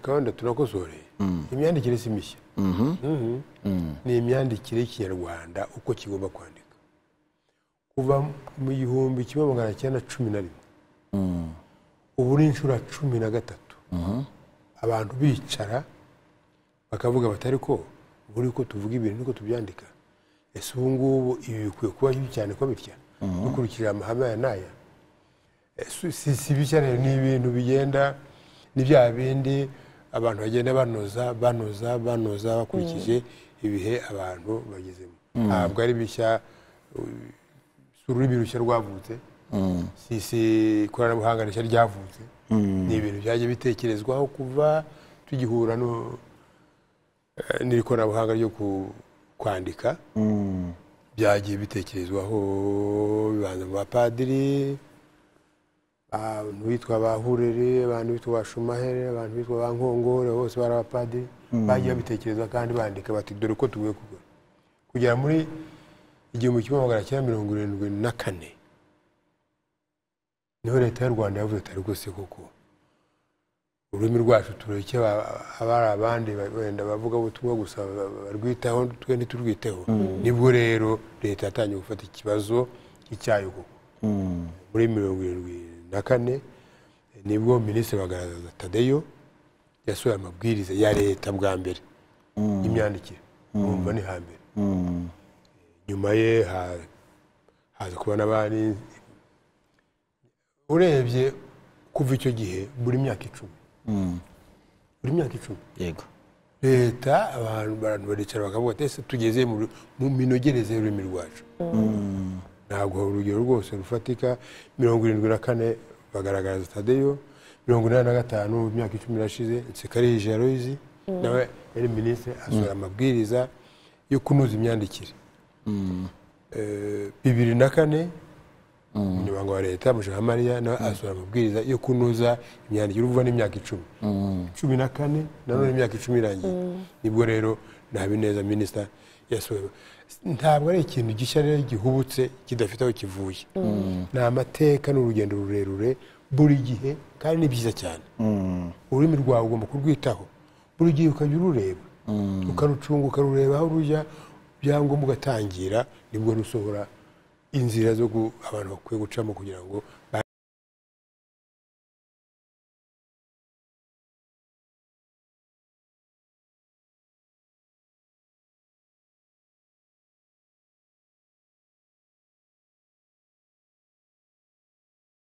kandi tunakosore imyandikire si mishya ni imyandikire y'ikinyarwanda uko kigomba kwandika kuva mu 1911 ubu ni inshuro 13 abantu bicara bakavuga batari ko buri ko tuvuga ibintu niko tubyandika ese ubu ngubu ibi bikwiye kuba cyane ko bitya dukurikira amahame ya naya si bicyane ni ibintu bigenda ni bya bindi abantu bagenda banoza bakurikije ibihe abantu bagezemo ntabwo ari bishya ururimi rushya rwavutse si ikoranabuhanga rishya ryavutse ni ibintu byagiye bitekerezwaho kuva tugihura n'ikoranabuhanga ryo kwandika byagiye bitekerezwaho bibanza mu bapadiri abantu bitwa bahurere abantu bitwa bashumahere abantu bitwa bankongore bose bari abapadiri bagiye bitekereza kandi bandika bati dore ko tugiye kugera muri 1974 niho leta y'u Rwanda yavuze ati rwose koko ururimi rwacu tureke abari abandi wenda bavuga ubutumwa gusa barwitaho twe ntiturwiteho nibwo rero leta yatangiye gufata ikibazo icyayo koko muri 74 nibwo minisitiri bagaragaza Tadeyo yasohoye amabwiriza ya leta bwa mbere imyandikire numva ni hambere nyuma ye haza kubona abandi urebye kuva icyo gihe buri myaka 10 yego leta abantu baricara bakavuga ati ese tugeze mu minogereze y'ururimi rwacu ntabwo urugero rwose rufatika 74 bagaragaza Tadeyo 85 mu myaka 10 irashize Nsekarije Aloyizi nawe yari minisitiri asohora amabwiriza yo kunoza imyandikire 2004 umunyamabanga wa leta Mujawamariya nawe asohora amabwiriza yo kunoza imyandikire uvuga n'imyaka 10 14 nanone imyaka 10 irangiye nibwo rero Ntabineza minisitiri yasohoye ntabwo ari ikintu gishya rero gihubutse kidafite aho kivuye ni amateka n'urugendo rurerure buri gihe kandi ni byiza cyane ururimi rwawe ugomba kurwitaho buri gihe ukajya urureba ukarucunga ukarureba aho rujya byangombwa ugatangira nibwo rusohora inzira zo abantu bakwiye gucamo kugira ngo